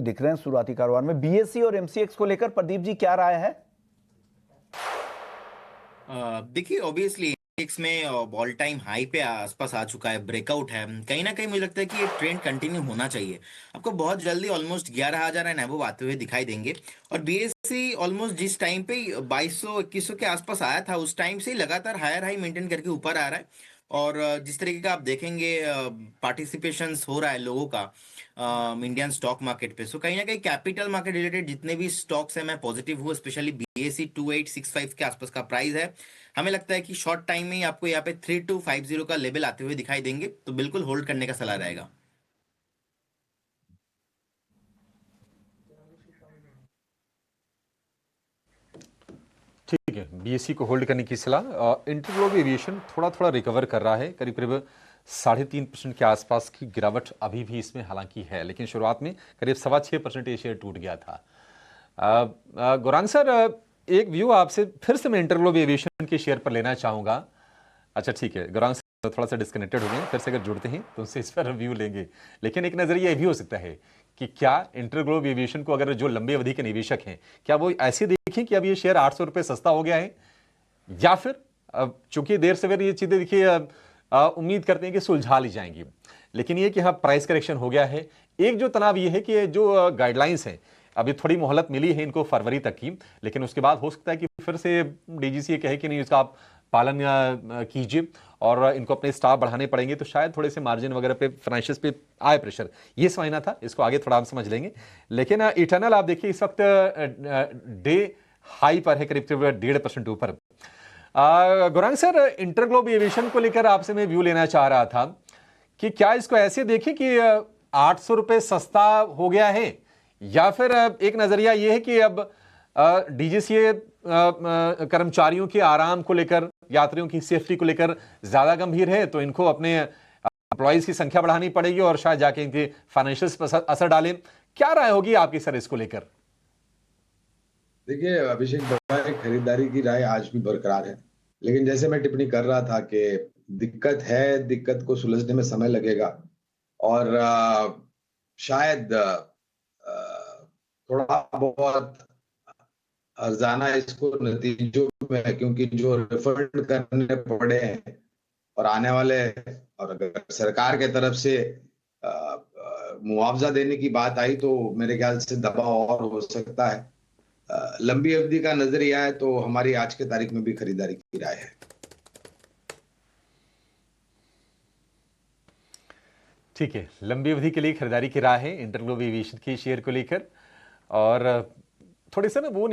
दिख रहे हैं शुरुआती कारोबार में। बीएसई और एमसीएक्स को लेकर प्रदीप जी क्या राय है? देखिए ऑब्वियसली इंडेक्स में ऑल टाइम हाई पे आसपास आ चुका है, ब्रेकआउट है। कहीं ना कहीं मुझे लगता है कि ये ट्रेंड कंटिन्यू होना चाहिए। आपको बहुत जल्दी ऑलमोस्ट 11,000 एंड अबव आते हुए दिखाई देंगे। और बीएससी ऑलमोस्ट जिस टाइम पे 2200-2100 के आसपास आया था, उस टाइम से ही लगातार हायर हाई मेंटेन करके ऊपर आ रहा है। और जिस तरीके का आप देखेंगे पार्टिसिपेशन हो रहा है लोगों का इंडियन स्टॉक मार्केट पे, सो कहीं ना कहीं कैपिटल मार्केट रिलेटेड जितने भी स्टॉक्स हैं मैं पॉजिटिव हूँ। स्पेशली बीएससी 2865 के आसपास का प्राइस है। हमें लगता है कि शॉर्ट टाइम में ही आपको यहाँ पे 3250 का लेवल आते हुए दिखाई देंगे, तो बिल्कुल होल्ड करने का सलाह रहेगा। ठीक है, बीएससी को होल्ड करने की सलाह। इंटरग्लोब एविएशन थोड़ा थोड़ा रिकवर कर रहा है, करीब करीब 3.5% के आसपास की गिरावट अभी भी इसमें हालांकि है, लेकिन शुरुआत में करीब 6.25% ये शेयर टूट गया था। गौरांग सर, एक व्यू आपसे फिर से मैं इंटरग्लोब एविएशन के शेयर पर लेना चाहूंगा। अच्छा ठीक है, गौरांग सर थोड़ा सा डिस्कनेक्टेड हो गए, फिर से अगर जुड़ते हैं तो उनसे इस पर व्यू लेंगे। लेकिन एक नजरिया ये भी हो सकता है कि क्या इंटरग्लोब एविएशन को अगर जो लंबी अवधि के निवेशक हैं, क्या वो ऐसे देखें कि अब ये शेयर 800 रुपये सस्ता हो गया है, या फिर चूंकि देर सवेर ये चीजें देखिए उम्मीद करते हैं कि सुलझा ली जाएंगी, लेकिन ये कि हाँ प्राइस करेक्शन हो गया है। एक जो तनाव ये है कि जो गाइडलाइंस हैं, अभी थोड़ी मोहलत मिली है इनको फरवरी तक की, लेकिन उसके बाद हो सकता है कि फिर से डीजीसीए कहे कि नहीं इसका आप पालन कीजिए और इनको अपने स्टाफ बढ़ाने पड़ेंगे, तो शायद थोड़े से मार्जिन वगैरह पे फाइनेंशियल्स पे आए प्रेशर। ये समझना था, इसको आगे थोड़ा हम समझ लेंगे। लेकिन इटर्नल आप देखिए इस वक्त डे हाई पर है, करीब करीब 1.5% ऊपर। गौरांग सर, इंटरग्लोब एविएशन को लेकर आपसे मैं व्यू लेना चाह रहा था कि क्या इसको ऐसे देखें कि 800 रुपये सस्ता हो गया है, या फिर एक नजरिया यह है कि अब डीजीसीए कर्मचारियों के आराम को लेकर, यात्रियों की सेफ्टी को लेकर ज्यादा गंभीर है, तो इनको अपने एम्प्लॉइज की संख्या बढ़ानी पड़ेगी और शायद जाके इनके फाइनेंशियल्स पर असर डालें। क्या राय होगी आपकी सर इसको लेकर? देखिए अभिषेक भाई, खरीदारी की राय आज भी बरकरार है, लेकिन जैसे मैं टिप्पणी कर रहा था कि दिक्कत है, दिक्कत को सुलझने में समय लगेगा और शायद थोड़ा बहुत अर्जाना इसको नतीजों में है, क्योंकि जो रिफंड करने पड़े हैं और आने वाले, और अगर सरकार के तरफ से मुआवजा देने की बात आई तो मेरे ख्याल से दबाव और हो सकता है। लंबी अवधि का नजरिया है तो हमारी आज के तारीख में भी खरीदारी की राय है। ठीक है, लंबी अवधि के लिए खरीदारी की राय है इंटरग्लोब एविएशन के शेयर को लेकर। और थोड़े से ना वो